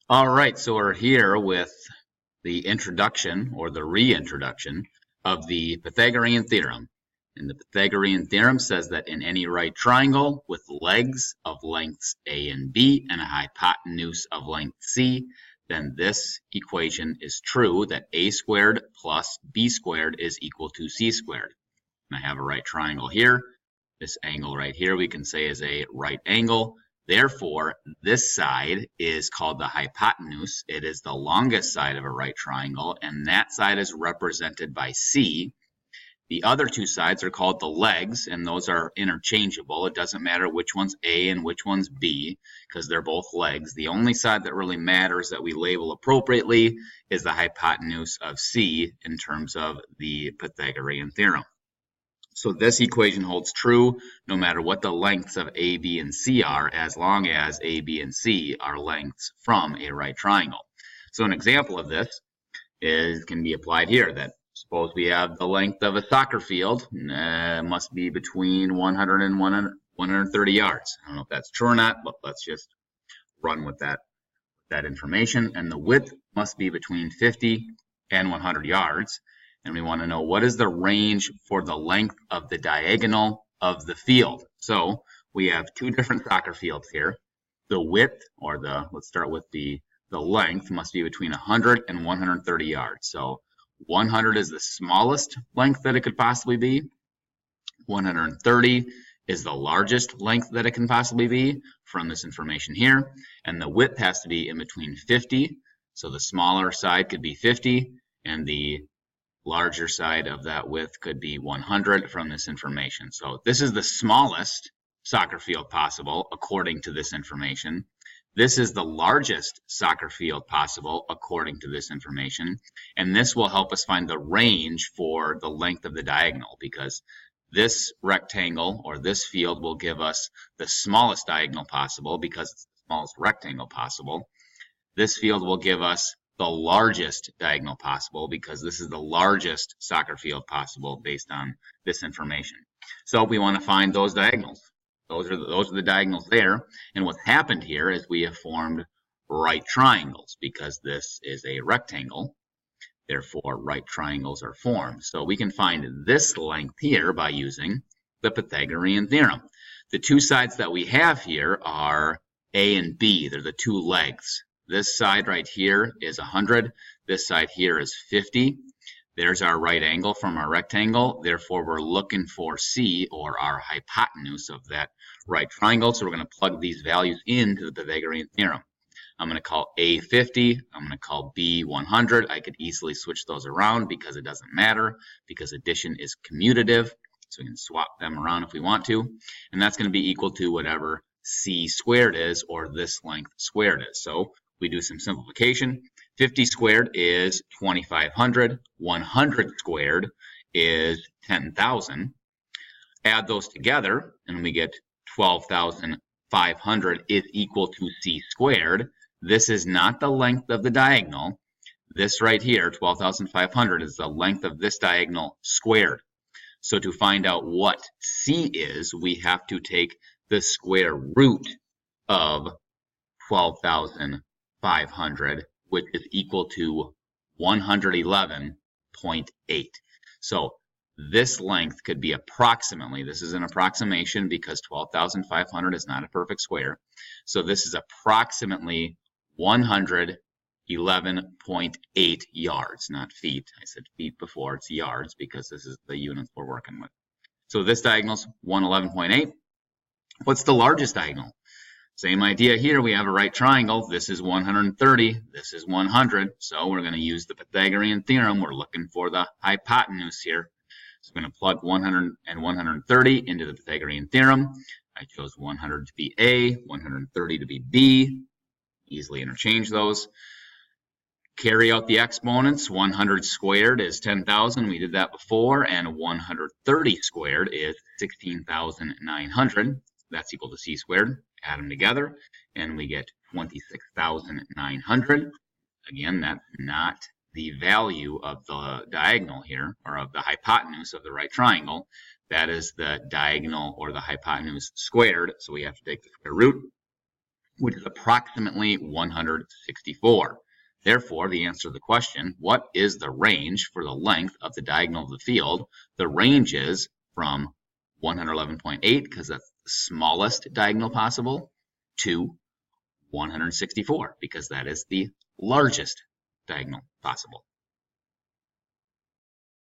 All right, so we're here with the introduction or the reintroduction of the Pythagorean theorem. And the Pythagorean theorem says that in any right triangle with legs of lengths a and b and a hypotenuse of length c, then this equation is true that a squared plus b squared is equal to c squared. And I have a right triangle here. This angle right here we can say is a right angle. Therefore, this side is called the hypotenuse. It is the longest side of a right triangle, and that side is represented by C. The other two sides are called the legs, and those are interchangeable. It doesn't matter which one's A and which one's B, because they're both legs. The only side that really matters that we label appropriately is the hypotenuse of C in terms of the Pythagorean theorem. So this equation holds true no matter what the lengths of A, B, and C are, as long as A, B, and C are lengths from a right triangle. So an example of this can be applied here. That suppose we have the length of a soccer field, must be between 100 and 130 yards. I don't know if that's true or not, but let's just run with that information. And the width must be between 50 and 100 yards. And we want to know what is the range for the length of the diagonal of the field. So we have two different soccer fields here. The width, or let's start with the length, must be between 100 and 130 yards. So 100 is the smallest length that it could possibly be. 130 is the largest length that it can possibly be from this information here. And the width has to be in between 50. So the smaller side could be 50, and the larger side of that width could be 100 from this information. So this is the smallest soccer field possible according to this information. This is the largest soccer field possible according to this information. And this will help us find the range for the length of the diagonal, because this rectangle or this field will give us the smallest diagonal possible because it's the smallest rectangle possible. This field will give us the largest diagonal possible because this is the largest soccer field possible based on this information. So we want to find those diagonals. Those are the diagonals there. And what's happened here is we have formed right triangles because this is a rectangle. Therefore, right triangles are formed. So we can find this length here by using the Pythagorean theorem. The two sides that we have here are A and B. They're the two legs. This side right here is 100. This side here is 50. There's our right angle from our rectangle. Therefore, we're looking for C, or our hypotenuse of that right triangle. So we're going to plug these values into the Pythagorean theorem. I'm going to call A 50. I'm going to call B 100. I could easily switch those around because it doesn't matter, because addition is commutative. So we can swap them around if we want to. And that's going to be equal to whatever C squared is, or this length squared is. So we do some simplification. 50 squared is 2,500. 100 squared is 10,000. Add those together, and we get 12,500 is equal to C squared. This is not the length of the diagonal. This right here, 12,500, is the length of this diagonal squared. So to find out what C is, we have to take the square root of 12,500, which is equal to 111.8. So this length could be approximately, this is an approximation because 12,500 is not a perfect square. So this is approximately 111.8 yards, not feet. I said feet before, it's yards because this is the units we're working with. So this diagonal is 111.8. What's the largest diagonal? Same idea here. We have a right triangle. This is 130. This is 100. So we're going to use the Pythagorean theorem. We're looking for the hypotenuse here. So we're going to plug 100 and 130 into the Pythagorean theorem. I chose 100 to be A, 130 to be B. Easily interchange those. Carry out the exponents. 100 squared is 10,000. We did that before. And 130 squared is 16,900. That's equal to C squared. Add them together, and we get 26,900. Again, that's not the value of the diagonal here, or of the hypotenuse of the right triangle. That is the diagonal or the hypotenuse squared, so we have to take the square root. which is approximately 164. Therefore, the answer to the question, what is the range for the length of the diagonal of the field? The range is from 111.8, because that's the smallest diagonal possible, to 164, because that is the largest diagonal possible.